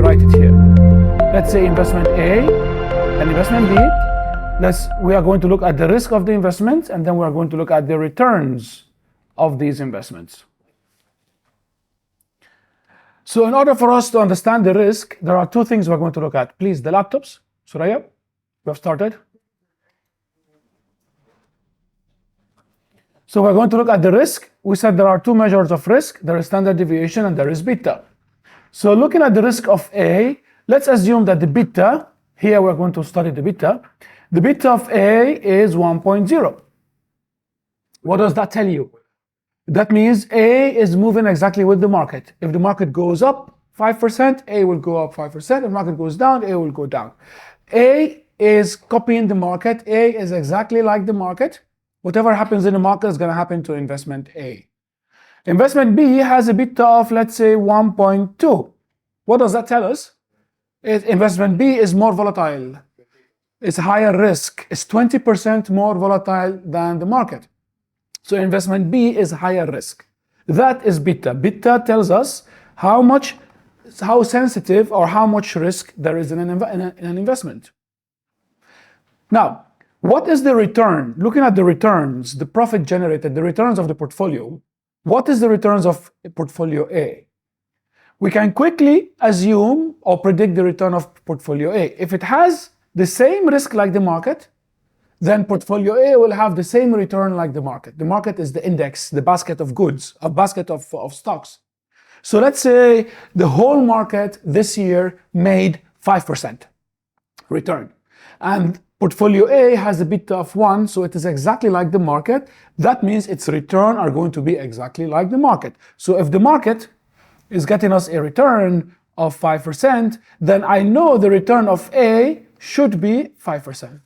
write it here. Let's say investment A and investment B. We are going to look at the risk of the investment, and then we are going to look at the returns of these investments. So in order for us to understand the risk, there are two things we're going to look at. Please, the laptops. Suraya, we have started. So we're going to look at the risk. We said there are two measures of risk. There is standard deviation and there is beta. So looking at the risk of A, let's assume that the beta, here we're going to study the beta. The beta of A is 1.0. What does that tell you? That means A is moving exactly with the market. If the market goes up 5%, A will go up 5%. If the market goes down, A will go down. A is copying the market. A is exactly like the market. Whatever happens in the market is going to happen to investment A. Investment B has a beta of, let's say, 1.2. What does that tell us? Investment B is more volatile. It's higher risk. It's 20% more volatile than the market. So investment B is higher risk. That is beta. Beta tells us how sensitive or how much risk there is in an investment. Now, what is the return? Looking at the returns, the profit generated, the returns of the portfolio, what is the returns of portfolio A? We can quickly assume or predict the return of portfolio A. If it has the same risk like the market, then portfolio A will have the same return like the market. The market is the index, the basket of goods, a basket of stocks. So let's say the whole market this year made 5% return. And portfolio A has a beta of 1, so it is exactly like the market. That means its return are going to be exactly like the market. So if the market is getting us a return of 5%, then I know the return of A should be 5%.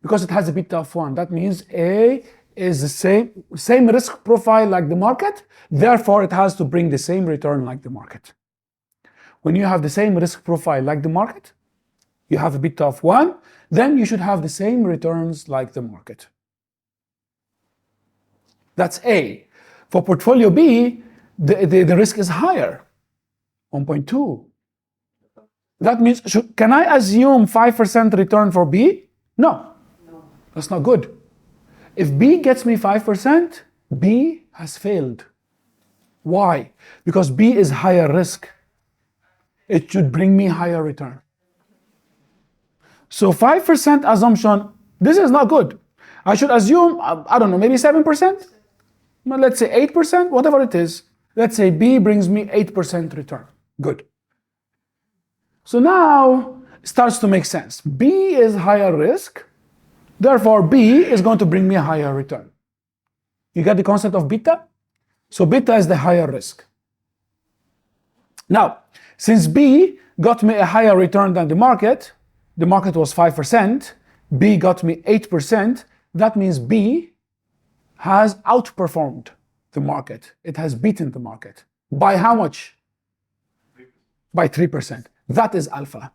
Because it has a beta of 1. That means A is the same risk profile like the market, therefore it has to bring the same return like the market. When you have the same risk profile like the market, you have a beta of 1, then you should have the same returns like the market. That's A. For portfolio B, the risk is higher, 1.2. That means, can I assume 5% return for B? No. That's not good. If B gets me 5%, B has failed. Why? Because B is higher risk. It should bring me higher return. So 5% assumption, this is not good. I should assume, I don't know, maybe 7%? Well, let's say 8%, whatever it is. Let's say B brings me 8% return. Good. So now it starts to make sense. B is higher risk. Therefore, B is going to bring me a higher return. You get the concept of beta? So beta is the higher risk. Now, since B got me a higher return than the market was 5%, B got me 8%, that means B has outperformed the market. It has beaten the market. By how much? By 3%. That is alpha.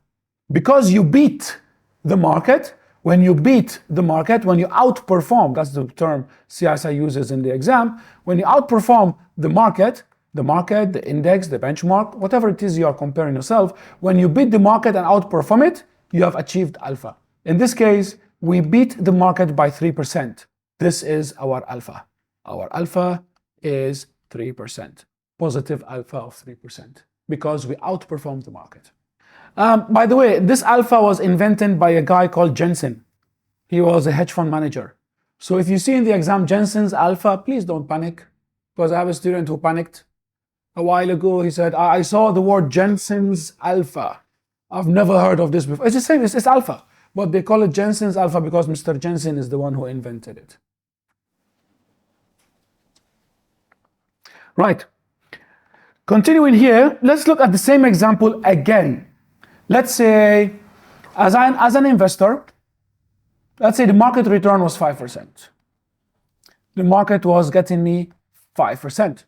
Because you beat the market, when you beat the market, when you outperform, that's the term CISI uses in the exam, when you outperform the market, the index, the benchmark, whatever it is you are comparing yourself, when you beat the market and outperform it, you have achieved alpha. In this case, we beat the market by 3%. This is our alpha. Our alpha is 3%. Positive alpha of 3%. Because we outperformed the market. By the way, this alpha was invented by a guy called Jensen. He was a hedge fund manager. So if you see in the exam Jensen's alpha, please don't panic. Because I have a student who panicked a while ago. He said, I saw the word Jensen's alpha. I've never heard of this before. It's the same, it's alpha. But they call it Jensen's alpha because Mr. Jensen is the one who invented it. Right. Continuing here, let's look at the same example again. Let's say, as an investor, let's say the market return was 5%. The market was getting me 5%.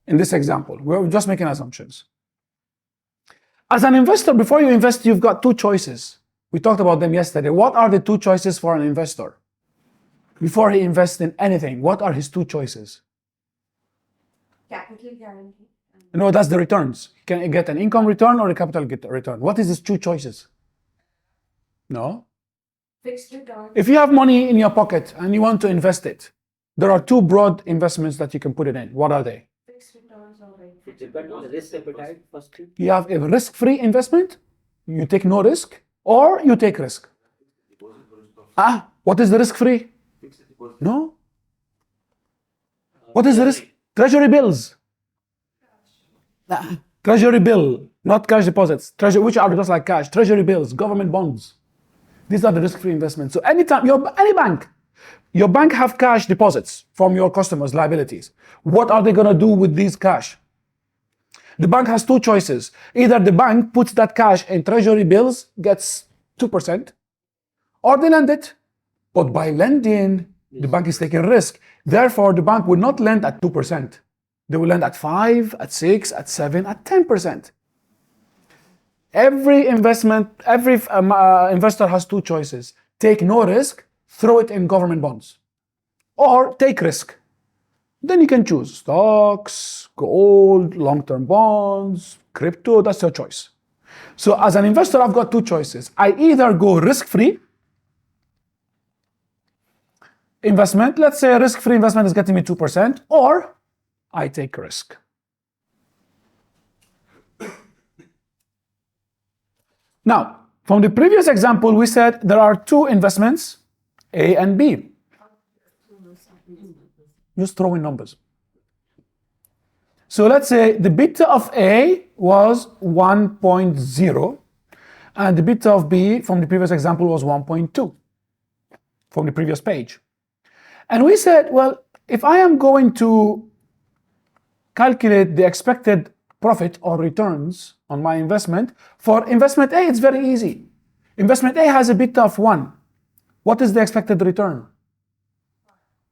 In this example, we're just making assumptions. As an investor, before you invest, you've got two choices. We talked about them yesterday. What are the two choices for an investor? Before he invests in anything, what are his two choices? Capital guarantee and No, that's the returns. You can get an income return or a capital return. What is these two choices? No. Fixed return. If you have money in your pocket and you want to invest it, there are two broad investments that you can put it in. What are they? Fixed returns or rate. It depends on the risk appetite first. You have a risk-free investment, you take no risk, or you take risk. What is the risk-free? No. What is the risk? Treasury bills. Treasury bill, not cash deposits. Treasury, which are just like cash. Treasury bills, government bonds. These are the risk-free investments. So anytime, any bank, your bank have cash deposits from your customers' liabilities. What are they going to do with these cash? The bank has two choices. Either the bank puts that cash in treasury bills, gets 2%, or they lend it. But by lending, the bank is taking risk. Therefore, the bank will not lend at 2%. They will lend at 5, at 6, at 7, at 10%. Every investor has two choices. Take no risk, throw it in government bonds. Or take risk. Then you can choose stocks, gold, long-term bonds, crypto, that's your choice. So as an investor, I've got two choices. I either go risk-free investment, let's say a risk-free investment is getting me 2%, or I take risk. Now, from the previous example, we said there are two investments, A and B. Just throw in numbers. So let's say the beta of A was 1.0, and the beta of B from the previous example was 1.2 from the previous page. And we said, well, if I am going to calculate the expected profit or returns on my investment, for investment A, it's very easy. Investment A has a beta of 1. What is the expected return?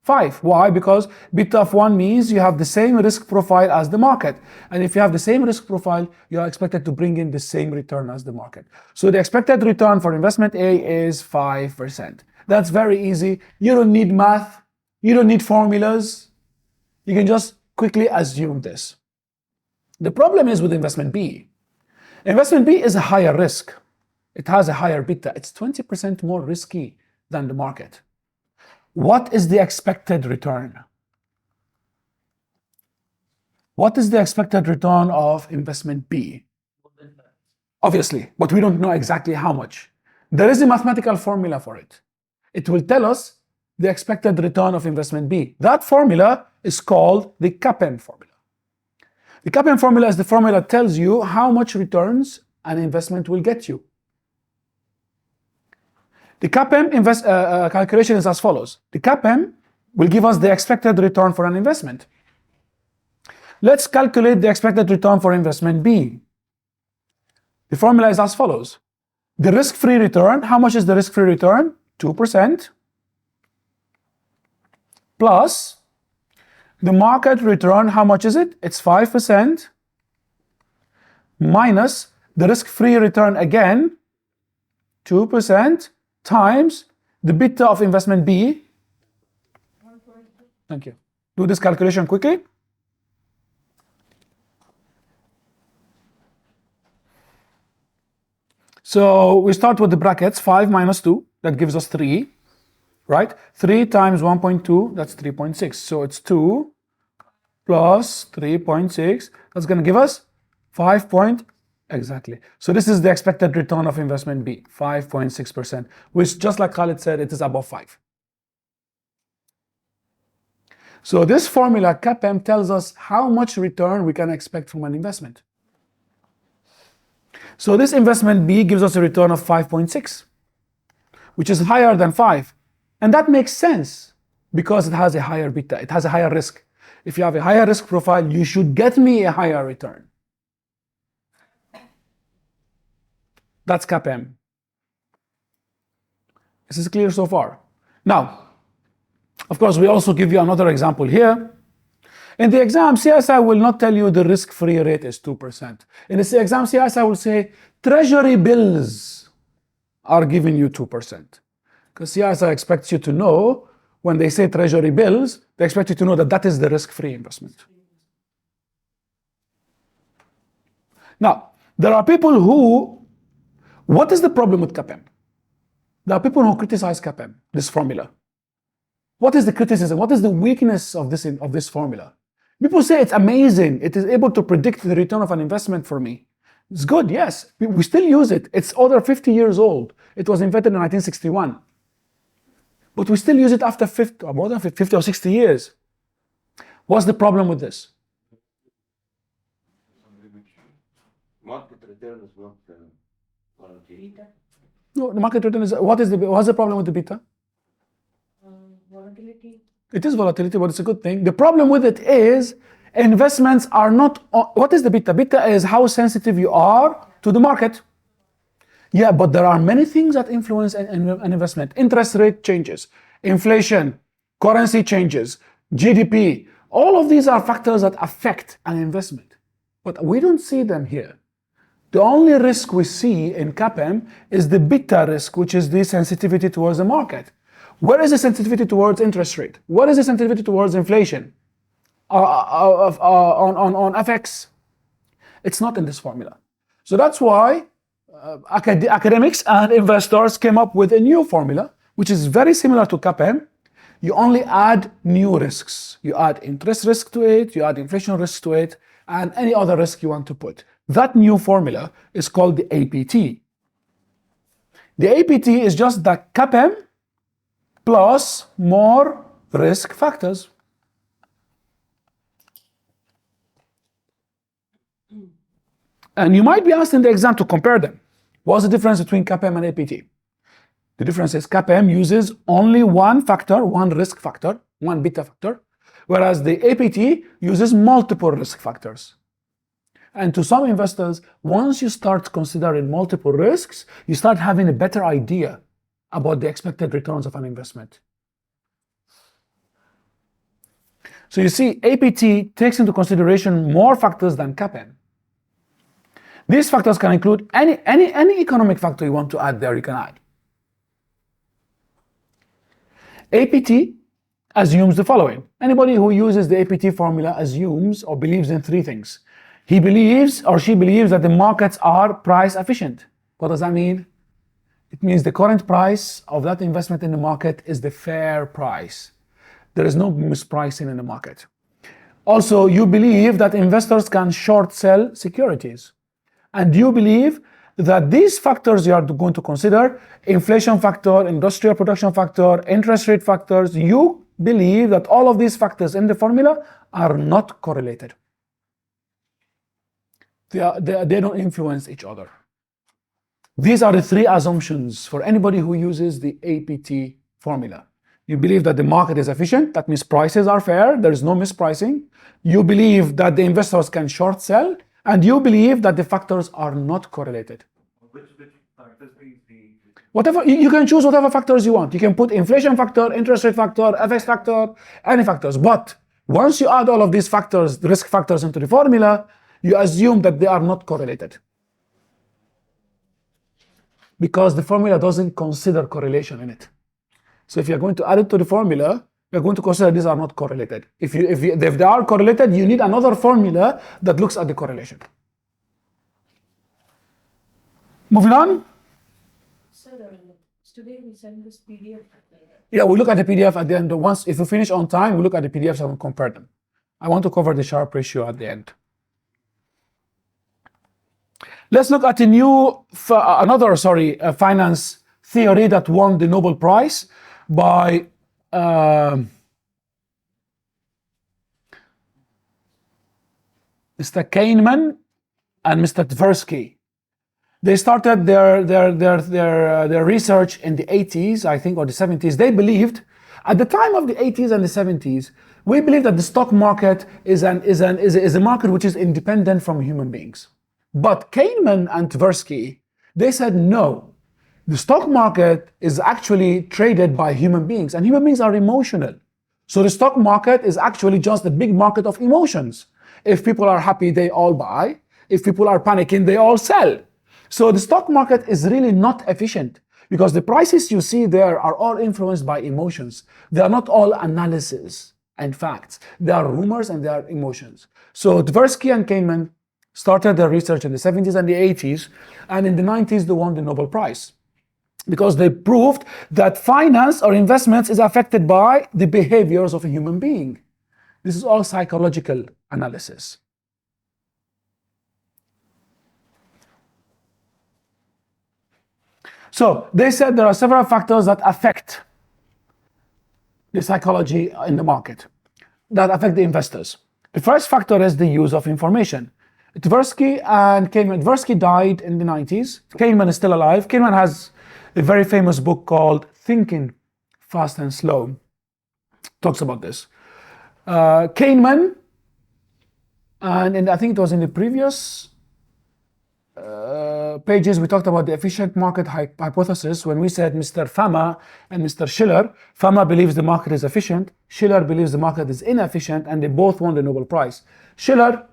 5. Why? Because beta of 1 means you have the same risk profile as the market. And if you have the same risk profile, you are expected to bring in the same return as the market. So the expected return for investment A is 5%. That's very easy. You don't need math. You don't need formulas. You can just quickly assume this. The problem is with investment B. Investment B is a higher risk. It has a higher beta. It's 20% more risky than the market. What is the expected return? What is the expected return of investment B? Obviously, but we don't know exactly how much. There is a mathematical formula for it. It will tell us the expected return of investment B. That formula is called the CAPM formula. The CAPM formula is the formula that tells you how much returns an investment will get you. The CAPM calculation is as follows. The CAPM will give us the expected return for an investment. Let's calculate the expected return for investment B. The formula is as follows. The risk-free return, how much is the risk-free return? 2%. Plus the market return, how much is it? It's 5%. Minus the risk-free return again, 2%. Times the beta of investment B. Thank you. Do this calculation quickly. So we start with the brackets, 5 minus 2, that gives us 3, right? 3 times 1.2, that's 3.6. So it's 2 plus 3.6, that's going to give us 5. Exactly. So this is the expected return of investment B, 5.6%, which just like Khalid said, it is above 5. So this formula, CAPM, tells us how much return we can expect from an investment. So this investment B gives us a return of 5.6, which is higher than 5. And that makes sense because it has a higher beta, it has a higher risk. If you have a higher risk profile, you should get me a higher return. That's CAPM. This is clear so far. Now, of course, we also give you another example here. In the exam, CSI will not tell you the risk-free rate is 2%. In the exam, CSI will say treasury bills are giving you 2%. Because CSI expects you to know, when they say treasury bills, they expect you to know that that is the risk-free investment. Now, there are people who, what is the problem with CAPM? There are people who criticize CAPM, this formula. What is the criticism? What is the weakness of this formula? People say it's amazing. It is able to predict the return of an investment for me. It's good, yes. We still use it. It's over 50 years old. It was invented in 1961. But we still use it after more than 50 or 60 years. What's the problem with this? Market return is not guaranteed. Beta, No, the market return is, what's the problem with the beta? volatility. It is volatility, but it's a good thing. The problem with it is investments are not, what is the beta? Beta is how sensitive you are to the market. Yeah, but there are many things that influence an investment. Interest rate changes, inflation, currency changes, GDP. All of these are factors that affect an investment. But we don't see them here. The only risk we see in CAPM is the beta risk, which is the sensitivity towards the market. Where is the sensitivity towards interest rate? What is the sensitivity towards inflation? On FX? It's not in this formula. So that's why academics and investors came up with a new formula, which is very similar to CAPM. You only add new risks. You add interest risk to it, you add inflation risk to it, and any other risk you want to put. That new formula is called the APT. The APT is just the CAPM plus more risk factors. And you might be asked in the exam to compare them. What's the difference between CAPM and APT? The difference is CAPM uses only one factor, one risk factor, one beta factor, whereas the APT uses multiple risk factors. And to some investors, once you start considering multiple risks, you start having a better idea about the expected returns of an investment. So you see, APT takes into consideration more factors than CAPM. These factors can include any economic factor you want to add there, you can add. APT assumes the following. Anybody who uses the APT formula assumes or believes in three things. He believes or she believes that the markets are price efficient. What does that mean? It means the current price of that investment in the market is the fair price. There is no mispricing in the market. Also, you believe that investors can short sell securities. And you believe that these factors you are going to consider, inflation factor, industrial production factor, interest rate factors, you believe that all of these factors in the formula are not correlated. They don't influence each other. These are the three assumptions for anybody who uses the APT formula. You believe that the market is efficient, that means prices are fair, there is no mispricing. You believe that the investors can short sell, and you believe that the factors are not correlated. Which factors the Whatever, you can choose whatever factors you want. You can put inflation factor, interest rate factor, FX factor, any factors. But once you add all of these factors, the risk factors into the formula, you assume that they are not correlated. Because the formula doesn't consider correlation in it. So if you're going to add it to the formula, you're going to consider these are not correlated. If they are correlated, you need another formula that looks at the correlation. Moving on. Sir, today we send this PDF. Yeah, we look at the PDF at the end. Once, if we finish on time, we look at the PDFs and we compare them. I want to cover the Sharpe ratio at the end. Let's look at another finance theory that won the Nobel Prize by Mr. Kahneman and Mr. Tversky. They started their research in the 80s, I think, or the 70s. They believed, at the time of the 80s and the 70s, we believed that the stock market is a market which is independent from human beings. But Kahneman and Tversky, they said no. The stock market is actually traded by human beings, and human beings are emotional. So the stock market is actually just a big market of emotions. If people are happy, they all buy. If people are panicking, they all sell. So the stock market is really not efficient because the prices you see there are all influenced by emotions. They are not all analysis and facts. They are rumors and they are emotions. So Tversky and Kahneman started their research in the 70s and the 80s, and in the 90s they won the Nobel Prize because they proved that finance or investments is affected by the behaviors of a human being. This is all psychological analysis. So they said there are several factors that affect the psychology in the market, that affect the investors. The first factor is the use of information. Tversky and Kahneman. Tversky died in the 90s. Kahneman is still alive. Kahneman has a very famous book called Thinking Fast and Slow. Talks about this. Kahneman, and I think it was in the previous pages we talked about the efficient market hypothesis when we said Mr. Fama and Mr. Schiller. Fama believes the market is efficient, Schiller believes the market is inefficient, and they both won the Nobel Prize. Schiller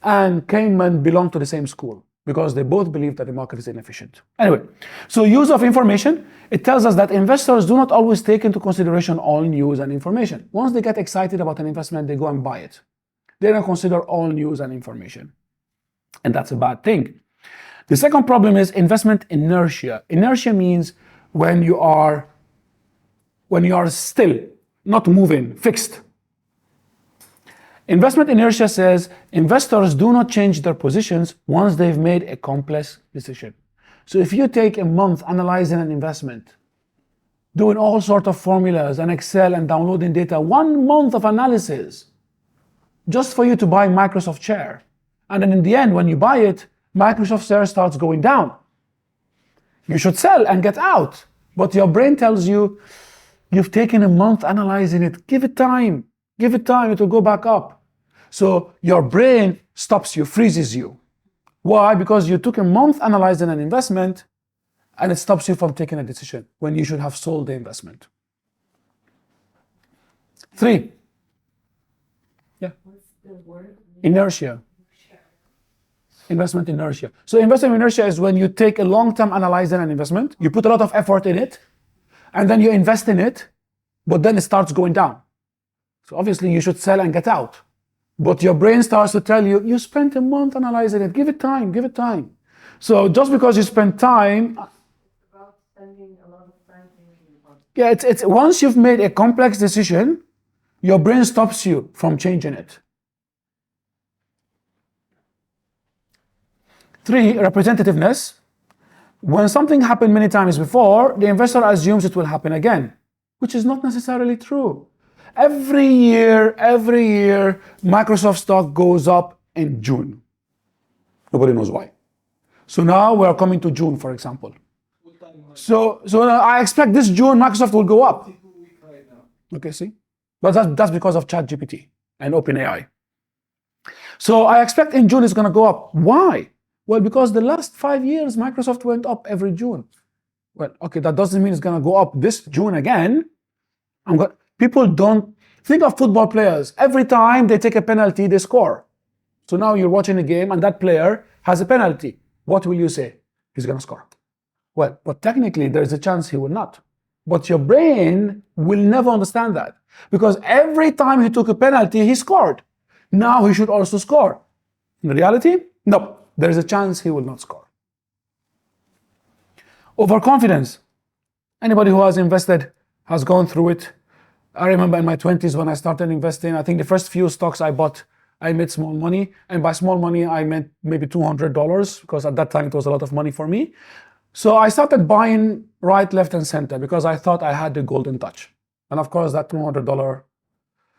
and Kahneman belong to the same school because they both believe that the market is inefficient. Anyway, so use of information, it tells us that investors do not always take into consideration all news and information. Once they get excited about an investment, they go and buy it. They don't consider all news and information. And that's a bad thing. The second problem is investment inertia. Inertia means when you are still, not moving, fixed. Investment inertia says investors do not change their positions once they've made a complex decision. So if you take a month analyzing an investment, doing all sorts of formulas and Excel and downloading data, 1 month of analysis, just for you to buy Microsoft share, and then in the end, when you buy it, Microsoft share starts going down. You should sell and get out. But your brain tells you, you've taken a month analyzing it. Give it time. Give it time. It will go back up. So your brain stops you, freezes you. Why? Because you took a month analyzing an investment and it stops you from taking a decision when you should have sold the investment. 3. Yeah. What's the word? Inertia. Investment inertia. So investment inertia is when you take a long-term analyzing an investment, you put a lot of effort in it, and then you invest in it, but then it starts going down. So obviously you should sell and get out. But your brain starts to tell you, you spent a month analyzing it, give it time, give it time. So just because you spend time... It's about spending a lot of time thinking about it. Yeah, it's once you've made a complex decision, your brain stops you from changing it. 3, representativeness. When something happened many times before, the investor assumes it will happen again, which is not necessarily true. Every year, Microsoft stock goes up in June. Nobody knows why. So now we're coming to June, for example. So I expect this June Microsoft will go up. Okay, see? But that's because of ChatGPT and OpenAI. So I expect in June it's going to go up. Why? Well, because the last 5 years, Microsoft went up every June. Well, okay, that doesn't mean it's going to go up this June again. People don't think of football players. Every time they take a penalty, they score. So now you're watching a game and that player has a penalty. What will you say? He's going to score. Well, but technically there's a chance he will not. But your brain will never understand that because every time he took a penalty, he scored. Now he should also score. In reality, no. There's a chance he will not score. Overconfidence. Anybody who has invested has gone through it. I remember in my 20s when I started investing, I think the first few stocks I bought, I made small money. And by small money, I meant maybe $200 because at that time it was a lot of money for me. So I started buying right, left, and center because I thought I had the golden touch. And of course, that $200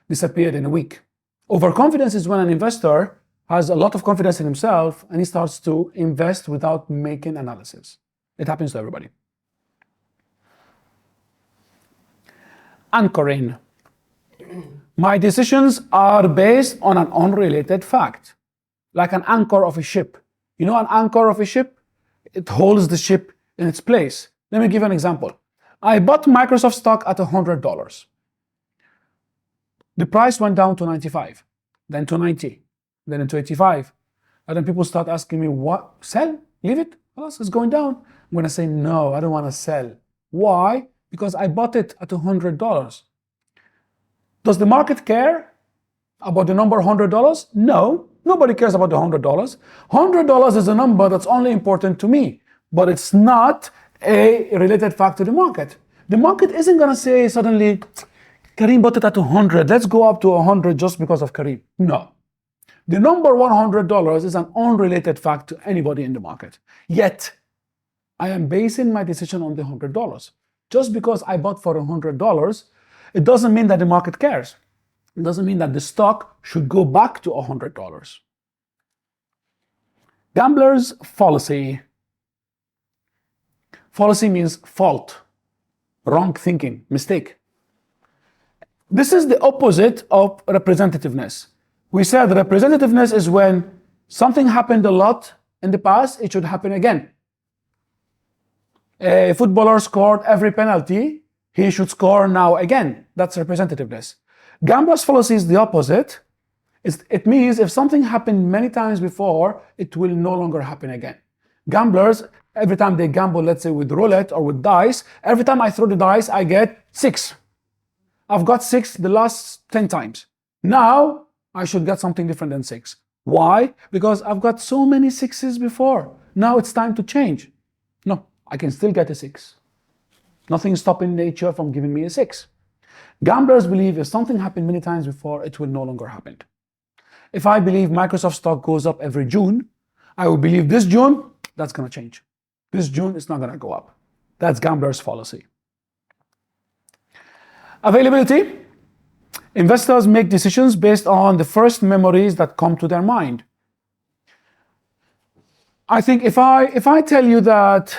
disappeared in a week. Overconfidence is when an investor has a lot of confidence in himself and he starts to invest without making analysis. It happens to everybody. Anchoring. My decisions are based on an unrelated fact, like an anchor of a ship. You know an anchor of a ship? It holds the ship in its place. Let me give you an example. I bought Microsoft stock at $100. The price went down to 95, then to 90. Then into 85. And then people start asking me, what? Sell? Leave it? It's going down. I'm going to say, no, I don't want to sell. Why? Because I bought it at $100. Does the market care about the number $100? No. Nobody cares about the $100. $100 is a number that's only important to me, but it's not a related fact to the market. The market isn't going to say suddenly, Kareem bought it at 100. Let's go up to 100 just because of Kareem. No. The number $100 is an unrelated fact to anybody in the market. Yet, I am basing my decision on the $100. Just because I bought for $100, it doesn't mean that the market cares. It doesn't mean that the stock should go back to $100. Gambler's fallacy. Fallacy means fault, wrong thinking, mistake. This is the opposite of representativeness. We said representativeness is when something happened a lot in the past, it should happen again. A footballer scored every penalty, he should score now again. That's representativeness. Gambler's fallacy is the opposite. It means if something happened many times before, it will no longer happen again. Gamblers, every time they gamble, let's say with roulette or with dice, every time I throw the dice, I get 6. I've got 6 the last 10 times. Now, I should get something different than 6. Why? Because I've got so many 6s before. Now it's time to change. No, I can still get a 6. Nothing is stopping nature from giving me a 6. Gamblers believe if something happened many times before, it will no longer happen. If I believe Microsoft stock goes up every June, I will believe this June, that's going to change. This June, it's not going to go up. That's gambler's fallacy. Availability. Investors make decisions based on the first memories that come to their mind. I think if I tell you that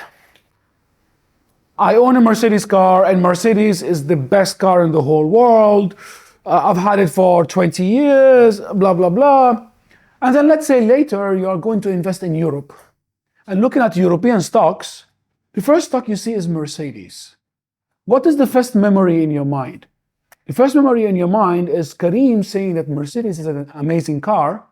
I own a Mercedes car and Mercedes is the best car in the whole world, I've had it for 20 years, blah, blah, blah. And then let's say later you are going to invest in Europe. And looking at European stocks, the first stock you see is Mercedes. What is the first memory in your mind? The first memory in your mind is Kareem saying that Mercedes is an amazing car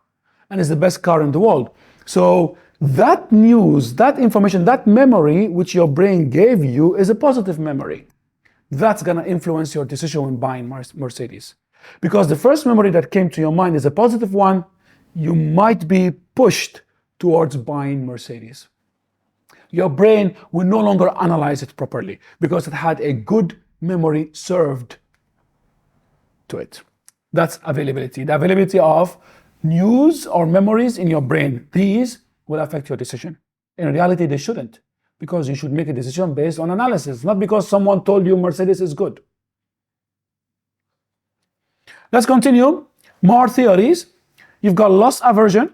and is the best car in the world. So that news, that information, that memory which your brain gave you is a positive memory. That's going to influence your decision when buying Mercedes. Because the first memory that came to your mind is a positive one, you might be pushed towards buying Mercedes. Your brain will no longer analyze it properly because it had a good memory served to it. That's availability. The availability of news or memories in your brain. These will affect your decision. In reality, they shouldn't, because you should make a decision based on analysis, not because someone told you Mercedes is good. Let's continue. More theories. You've got loss aversion.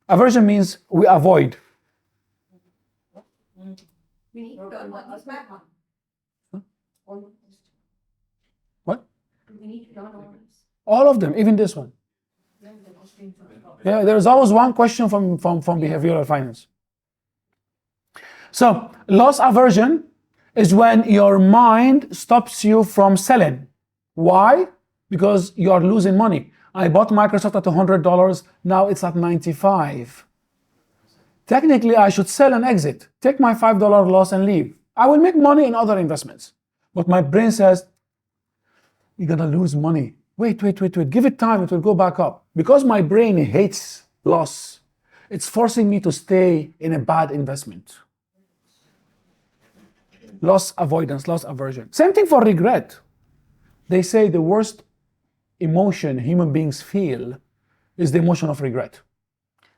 Aversion means we avoid. We need to turn on back on. What? We need to turn on. All of them, even this one. Yeah, there's always one question from behavioral finance. So, loss aversion is when your mind stops you from selling. Why? Because you are losing money. I bought Microsoft at $100, now it's at $95. Technically, I should sell and exit. Take my $5 loss and leave. I will make money in other investments. But my brain says, you're gonna lose money. Wait. Give it time, it will go back up. Because my brain hates loss, it's forcing me to stay in a bad investment. Loss avoidance, loss aversion. Same thing for regret. They say the worst emotion human beings feel is the emotion of regret.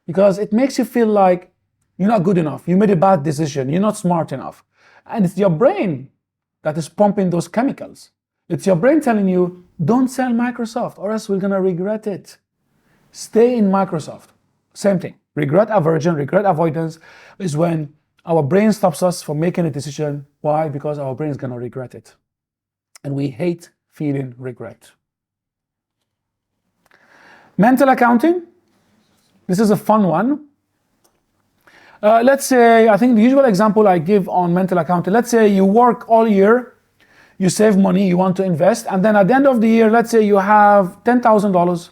Because it makes you feel like you're not good enough, you made a bad decision, you're not smart enough. And it's your brain that is pumping those chemicals. It's your brain telling you, don't sell Microsoft or else we're gonna regret it. Stay in Microsoft. Same thing. Regret aversion, regret avoidance is when our brain stops us from making a decision. Why? Because our brain is gonna regret it. And we hate feeling regret. Mental accounting. This is a fun one. Let's say, I think the usual example I give on mental accounting, let's say you work all year, you save money, you want to invest, and then at the end of the year, let's say you have $10,000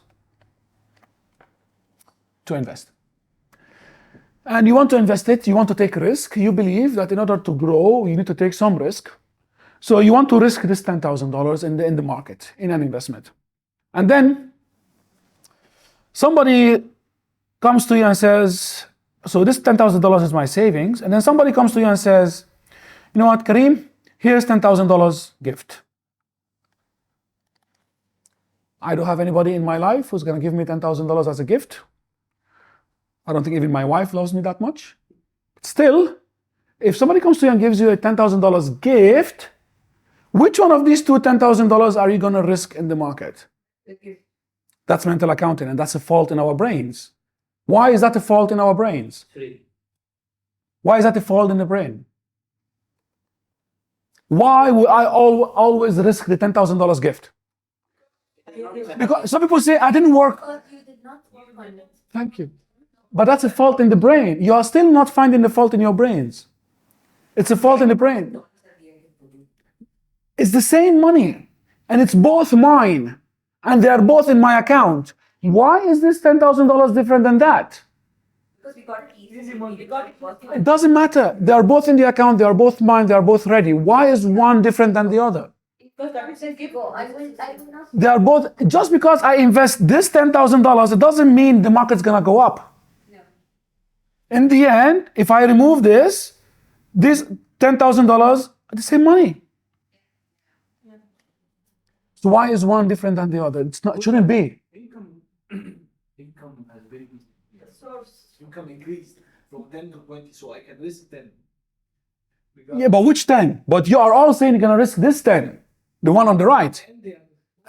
to invest. And you want to invest it, you want to take risk, you believe that in order to grow, you need to take some risk. So you want to risk this $10,000 in the market, in an investment. And then somebody comes to you and says, so this $10,000 is my savings, and then somebody comes to you and says, you know what, Kareem, here's $10,000 gift. I don't have anybody in my life who's going to give me $10,000 as a gift. I don't think even my wife loves me that much. Still, if somebody comes to you and gives you a $10,000 gift, which one of these two $10,000 are you going to risk in the market? That's mental accounting, and that's a fault in our brains. Why is that a fault in our brains? Why is that a fault in the brain? Why would I always risk the $10,000 gift? Because some people say, I didn't work. You did not work on it. Thank you. But that's a fault in the brain. You are still not finding the fault in your brains. It's a fault in the brain. It's the same money, and it's both mine, and they are both in my account. Why is this $10,000 different than that? Because we got it easy. We got it working. It doesn't matter. They are both in the account, they are both mine, they are both ready. Why is one different than the other? Because that is a gift. I will not. They are both, just because I invest this $10,000, it doesn't mean the market's gonna go up. No. In the end, if I remove this $10,000 are the same money. Yeah. So why is one different than the other? It's not, it shouldn't be. Income has been The source. income increased from 10 to 20, so I can risk 10. Yeah, but which 10? But you are all saying you're gonna risk this 10, the one on the right.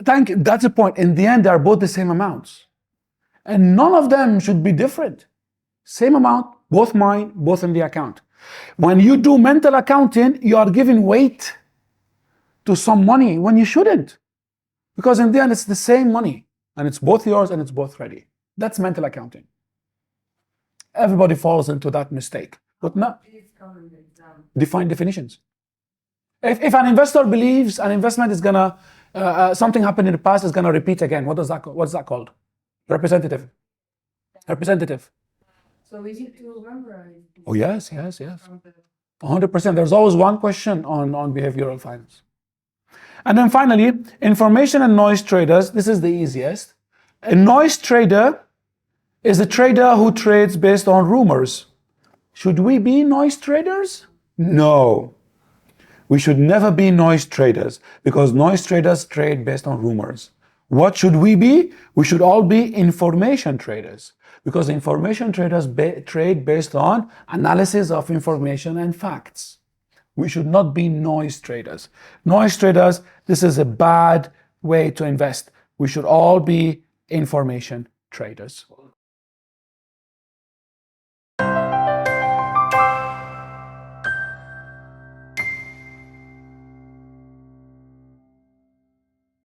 Thank you. That's the point. In the end, they are both the same amounts. And none of them should be different. Same amount, both mine, both in the account. When you do mental accounting, you are giving weight to some money when you shouldn't. Because in the end, it's the same money. And it's both yours and it's both ready. That's mental accounting. Everybody falls into that mistake. But not define definitions. If an investor believes an investment is gonna, something happened in the past is gonna repeat again, what's that called? Representative. Representative. So easy to memorize. Oh yes. 100%. There's always one question on behavioral finance. And then finally, information and noise traders. This is the easiest. A noise trader is a trader who trades based on rumors. Should we be noise traders? No. We should never be noise traders because noise traders trade based on rumors. What should we be? We should all be information traders because information traders trade based on analysis of information and facts. We should not be noise traders. Noise traders, this is a bad way to invest. We should all be information traders.